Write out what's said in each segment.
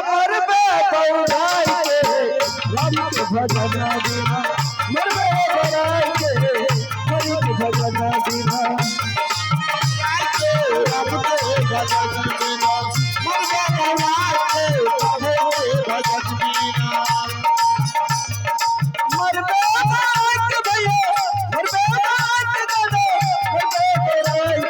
मरबे बौराई के राम के भजन बिना मरबे बौराई के हरि के भजन बिना राम के भजन बिना मरबे बौराई के हरि के भजन बिना मरबे बौराई के भैया मरबे बौराई के दादा मरबे बौराई के हरि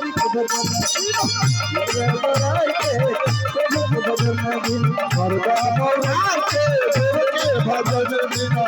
के भजन बिना मरबे बौराई के हरि के भजन बिना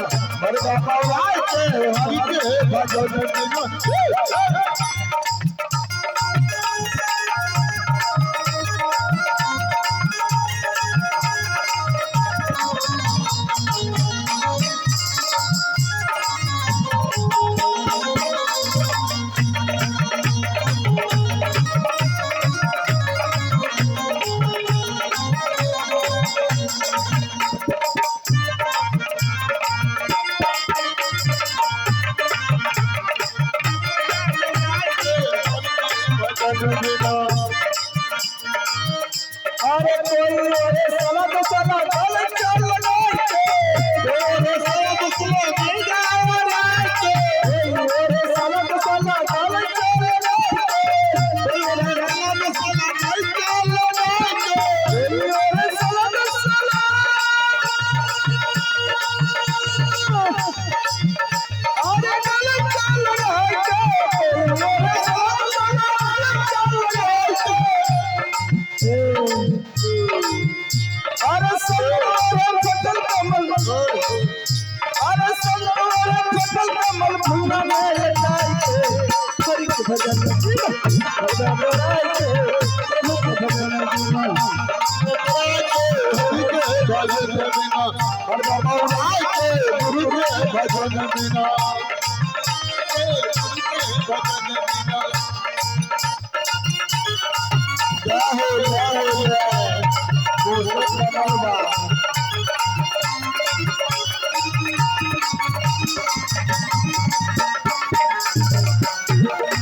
राम के भजन बिना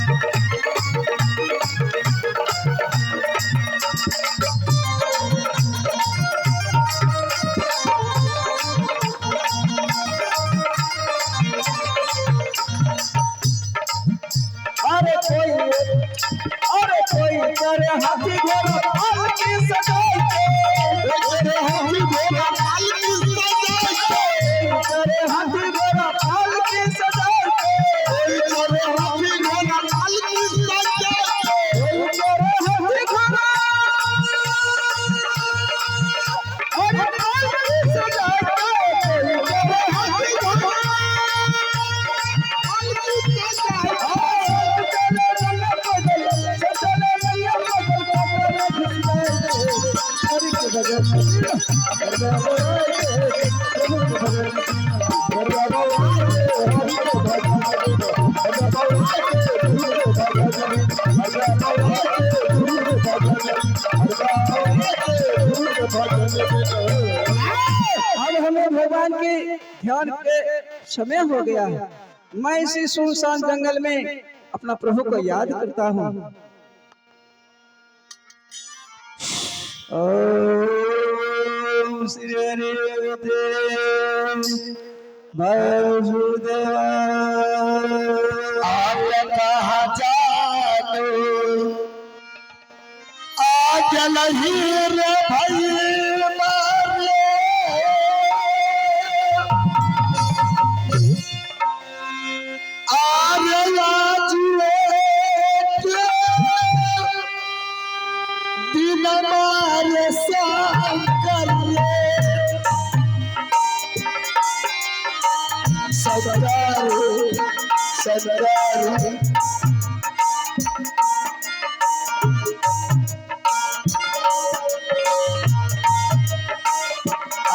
मरबे हमें भगवान के ध्यान के समय हो गया है। मैं इसी सुनसान जंगल में अपना प्रभु को याद करता हूँ। ओम श्री हरिदेव वासुदेव। आप कहाँ जानो आज नहीं रे भाई मारे, आरे लाजुए दिन मारे शंकर सरदार सरदार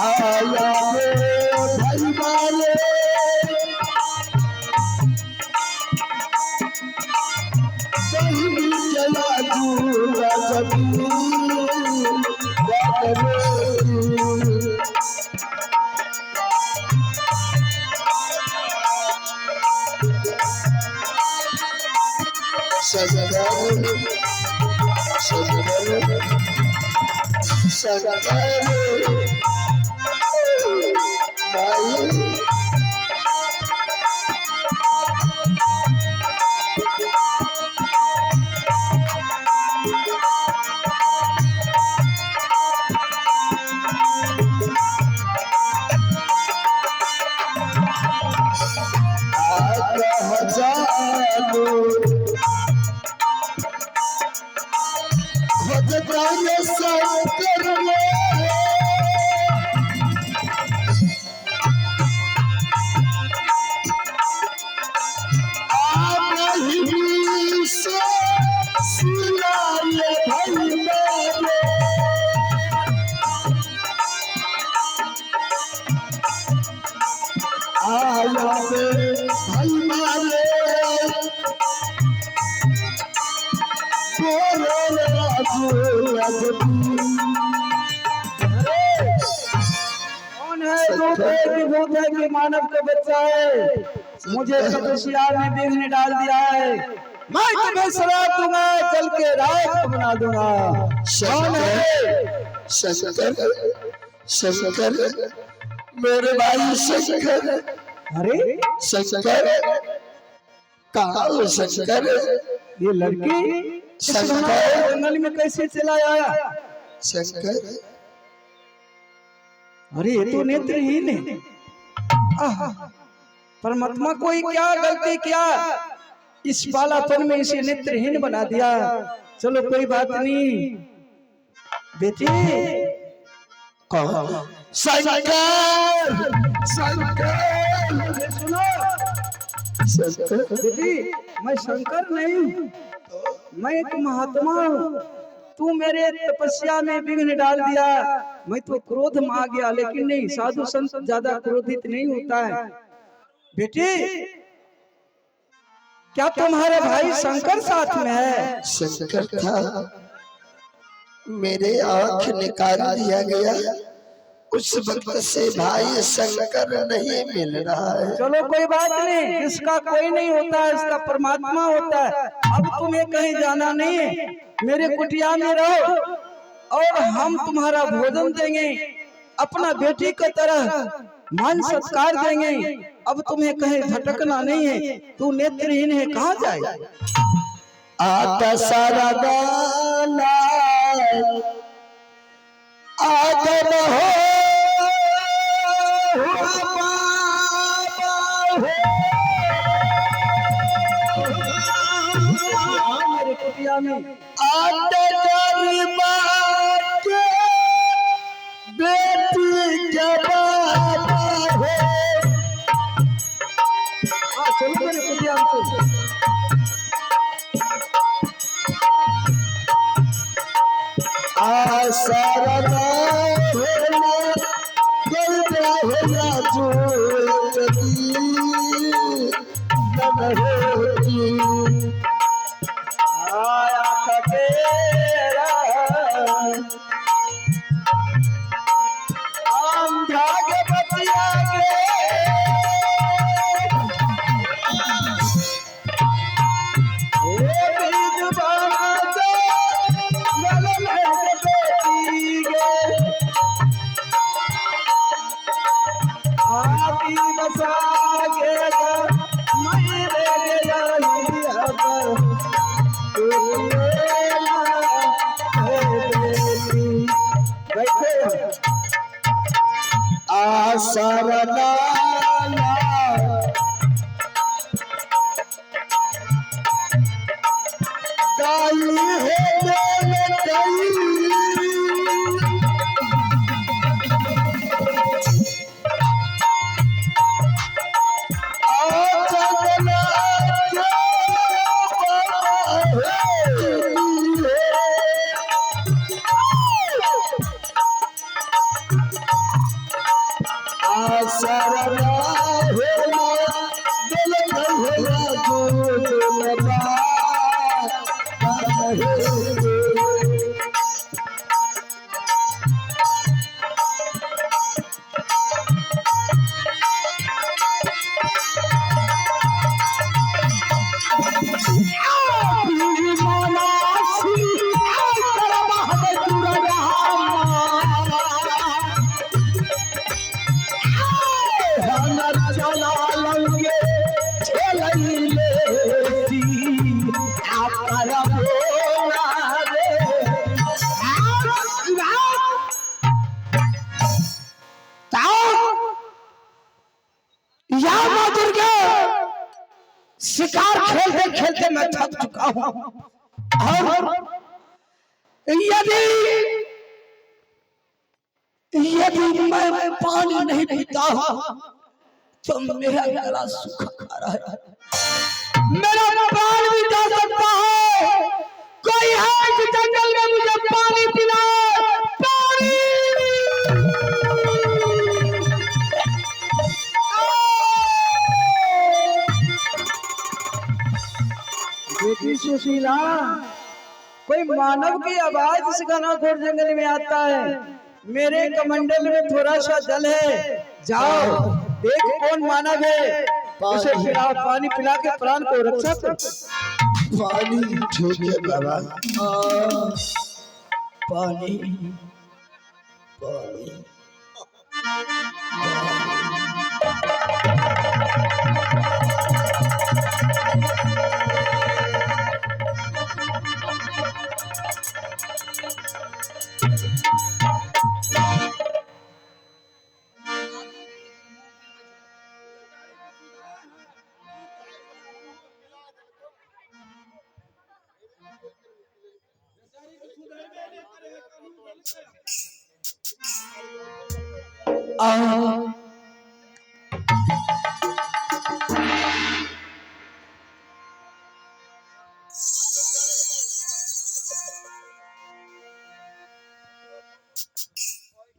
आया भाई मारे सही चला दूरा भूत है कि मानव को बचाए। मुझे तपस्या में विघ्न डाल दिया है। मैं तुम्हें श्राप दूंगा, जल के राख बना दूंगा। कौन है? शंकर शंकर मेरे भाई शंकर। अरे शंकर कहाँ हो शंकर? ये लड़की जंगल में कैसे चला आया? शंकर अरे ये तो नेत्रहीन है। परमात्मा कोई क्या गलती किया, इस बालापन में इसे नेत्रहीन बना दिया। चलो कोई बात नहीं बेटी। शंकर शंकर सुनो बेटी, मैं शंकर नहीं हूँ, मैं एक महात्मा हूँ। तू मेरे तपस्या में विघ्न डाल दिया, मैं तो क्रोध में आ गया। लेकिन नहीं, साधु संत ज्यादा क्रोधित नहीं होता है। बेटी क्या तुम्हारे भाई शंकर साथ में है? शंकर था, मेरे आंख निकाल दिया गया। उस वक्त से भाई शंकर नहीं मिल रहा है। चलो कोई बात नहीं, इसका कोई नहीं होता है, इसका परमात्मा होता है। अब तुम्हें कहीं जाना नहीं है, मेरे कुटिया में रहो और हम तुम्हारा भोजन देंगे, अपना बेटी की तरह मान सत्कार देंगे। अब तुम्हें कहीं भटकना नहीं है। तू नेत्रहीन है, कहाँ जाए? आता सारा गाना आदम हो मेरे कुटिया में बेटी चलो मेरे कुटिया में सारा आम भागे बतिया के शिकार खेलते खेलते मैं थक चुका हूं और यदि यदि मैं पानी नहीं पीता तो मेरा गला सूखा खा रहा है, मेरा प्राण भी जा सकता है। कोई है इस जंगल में मुझे पानी पिलाए, पानी। बेटी सुशीला, कोई मानव की आवाज इस घनघोर जंगल में आता है। मेरे कमंडल में थोड़ा सा जल है, जाओ देख कौन मानव है, उसे पिला, पानी पिला के प्राण को रक्षा कर। पानी ठीक है बाबा। पानी पानी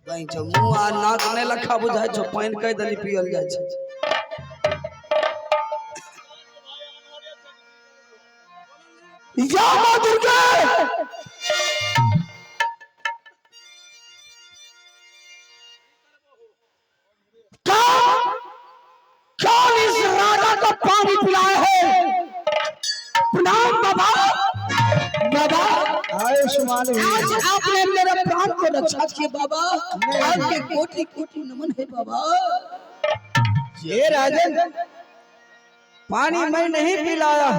भाई जो मुंह आ नाक ने लखा बुझाय छो, पानी कई दली पियल जाय छै। या मां दुर्गा, कौन इस राजा को पानी पिलाए है? प्रणाम बाबा। बाबा आयुष्मान, आज आपने मेरे प्राण को रक्षा किया बाबा, आपके कोटि कोटि नमन है बाबा। ये राजन, पानी मैं नहीं पिलाया,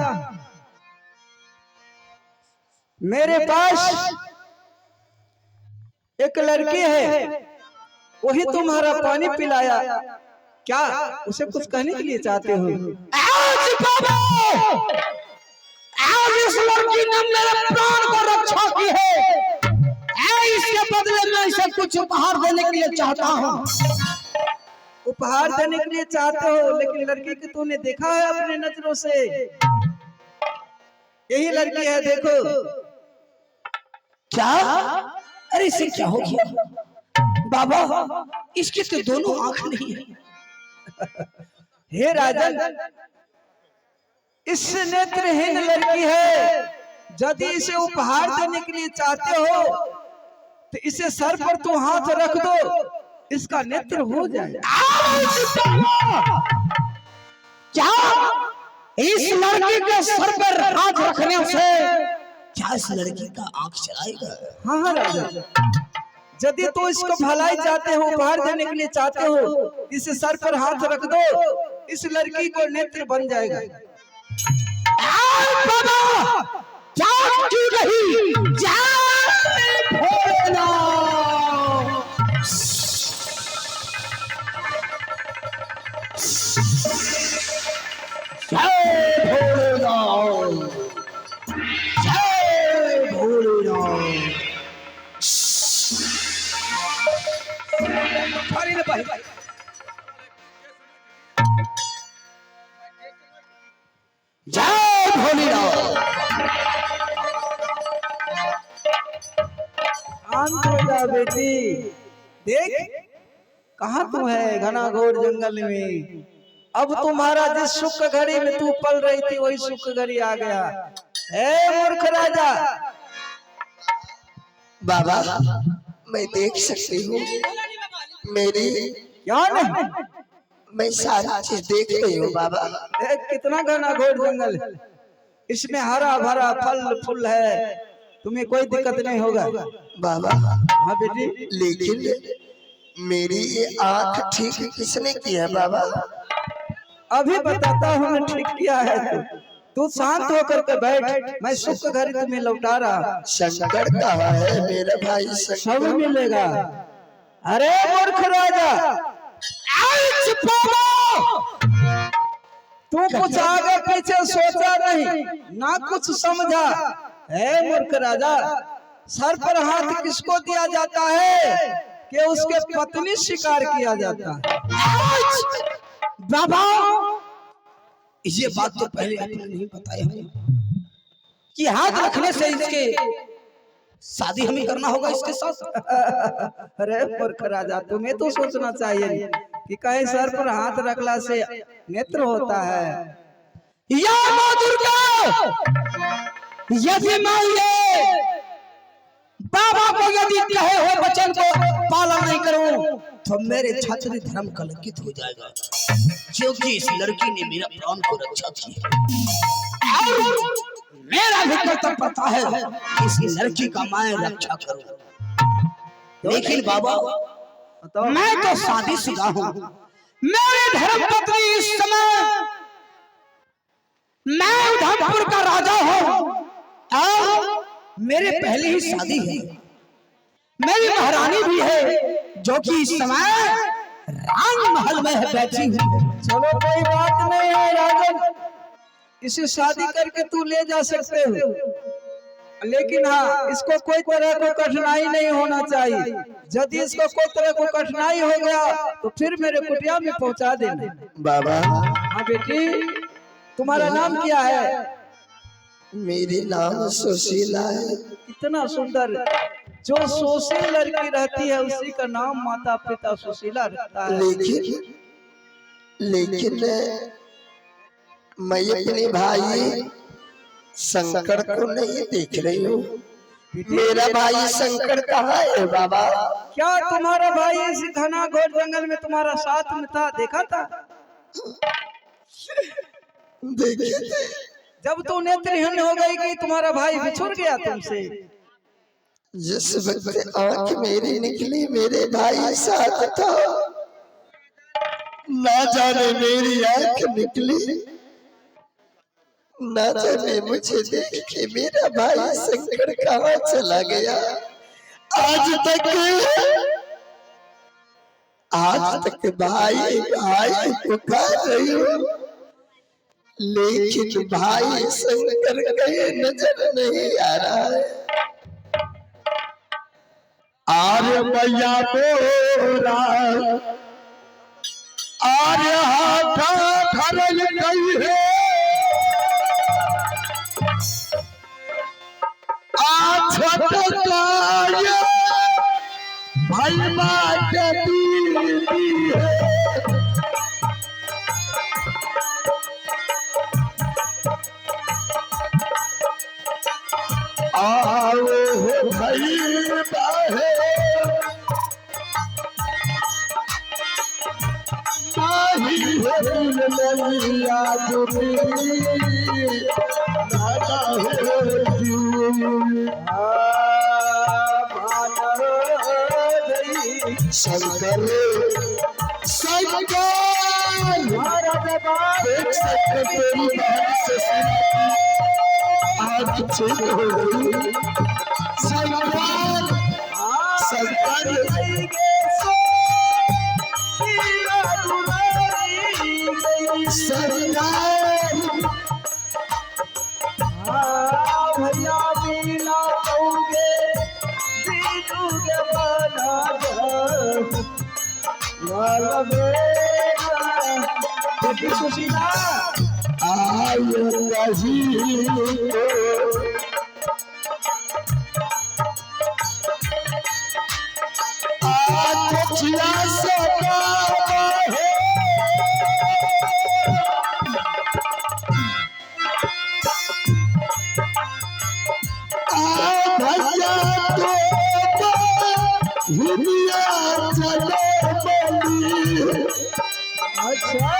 मेरे पास एक लड़की है, वही तुम्हारा पानी पिलाया। क्या उसे कुछ कहने के लिए चाहते हो? आज बाबा, आज इस लड़की ने मेरे प्राण को रक्षा की है, इसके बदले में इसे कुछ उपहार देने के लिए चाहता हूँ। उपहार देने के लिए चाहते हो, लेकिन लड़की को तूने देखा है अपने नजरों से? यही लड़की है, देखो। क्या? अरे इसे क्या हो गया बाबा? इसके तो दोनों आंख नहीं है। हे राजन, इस नेत्रहीन लड़की है, यदि इसे उपहार देने के लिए चाहते हो तो इसे सर पर तू हाथ रख दो, इसका नेत्र हो जाए। क्या इस लड़की के सर पर हाथ रखने से क्या इस लड़की का आंख चलाएगा? हाँ हाँ राजा, यदि तो इसको भलाई चाहते हो, उपहार देने के लिए चाहते हो, इसे सर पर हाथ रख दो, इस लड़की को नेत्र बन जाएगा। बाबा क्या क्यों नहीं जय भोलेनाथ। जय भोलेनाथ, जय भोलेनाथ। अरे ना भाई, जय भोलेनाथ। शांत हो जा बेटी, देख कहाँ तू है घना घोर जंगल में। अब तुम्हारा जिस सुख घड़ी में तू पल रही थी वही सुख घड़ी आ गया। ए मूर्ख राजा, बाबा मैं देख सकती हूँ, मेरी क्या नहीं? मैं सारी चीज देख रही हूँ बाबा। देख कितना घना घोर जंगल है, इसमें हरा भरा फल फूल है, तुम्हें कोई दिक्कत नहीं होगा। बाबा हाँ बेटी, लेकिन मेरी ये आंख ठीक किसने की है बाबा? अभी बताता हूँ मैं ठीक किया है। तू शांत होकर के बैठ, मैं सुख घड़ी तुम्हें लौटा रहा। शंकर कहाँ है मेरा भाई? सब शंकर मिलेगा। अरे मूर्ख राजा, तू कुछ आगे पीछे सोचा नहीं, ना कुछ समझा। है मूर्ख राजा, सर पर हाथ किसको दिया जाता है कि उसके पत्नी शिकार किया जाता है। बाबा ये बात तो पहले आपने नहीं बताया हमें कि हाथ रखने से इसके शादी हमें करना होगा इसके साथ। अरे मूर्ख राजा, तुम्हें तो सोचना चाहिए कि कहीं सर पर हाथ रखला से नेत्र होता है। या मां दुर्गा, यदि मैं ये बाबा को यदि कहे हुए वचन को पालन नहीं करूं तो मेरे छात्र धर्म कलंकित हो जाएगा, क्योंकि इस लड़की ने मेरा प्राण को रक्षा की है और मेरा भी कर्तव्य पड़ता है कि इस लड़की का मैं रक्षा करूं। लेकिन बाबा मैं तो शादीशुदा हूं, मेरी धर्म पत्नी इस समय, मैं उधमपुर का राजा हूं और मेरे पहले ही शादी है, मेरी महारानी भी है जो कि इस समय राज महल में है बैठी हुई। चलो कोई बात नहीं है राजन, इसे शादी करके तू ले जा सकते हो, लेकिन हाँ इसको कोई तरह को कठिनाई नहीं होना चाहिए। यदि इसको कोई तरह को कठिनाई हो गया तो फिर मेरे कुटिया में पहुंचा देना। बाबा हाँ बेटी, तुम्हारा नाम क्या है? मेरी नाम सुशीला है। कितना सुंदर, जो सुशील लड़की रहती है उसी का नाम माता पिता सुशीला रखता है। लेकिन मैं अपने भाई शंकर को नहीं देख रही हूँ। मेरा भाई शंकर कहाँ है बाबा? क्या तुम्हारा भाई इस घना घोर जंगल में तुम्हारा साथ में था, देखा था? देखे थे। जब तू नेत्रहीन हो गई कि तुम्हारा भाई बिछुड़ गया तुमसे। जिस वक्त आंख मेरी निकली मेरे भाई साथ था, ना जाने मेरी आंख निकली, ना जाने मुझे देख के मेरा भाई शंकर कहाँ चला गया। आज तक भाई भाई पुकार रही हूँ, लेकिन भाई शंकर कहीं नजर नहीं आ रहा है। आर्य मैया मोरा आर्य हाथा धरल गई है, भाई बात दीदी है। आओ हो भाई बाहे नाही हो दिल नहीं याद नाना हो शंकर शंकर देख सकते तेरी बहन से आज ठीक हो गई शंकर शंकर भैया बिना कहोगे बीतोगे बना वाला बेटी सुशीला आयो रही आज चिया से भैया तो हिलिया चले बली अच्छा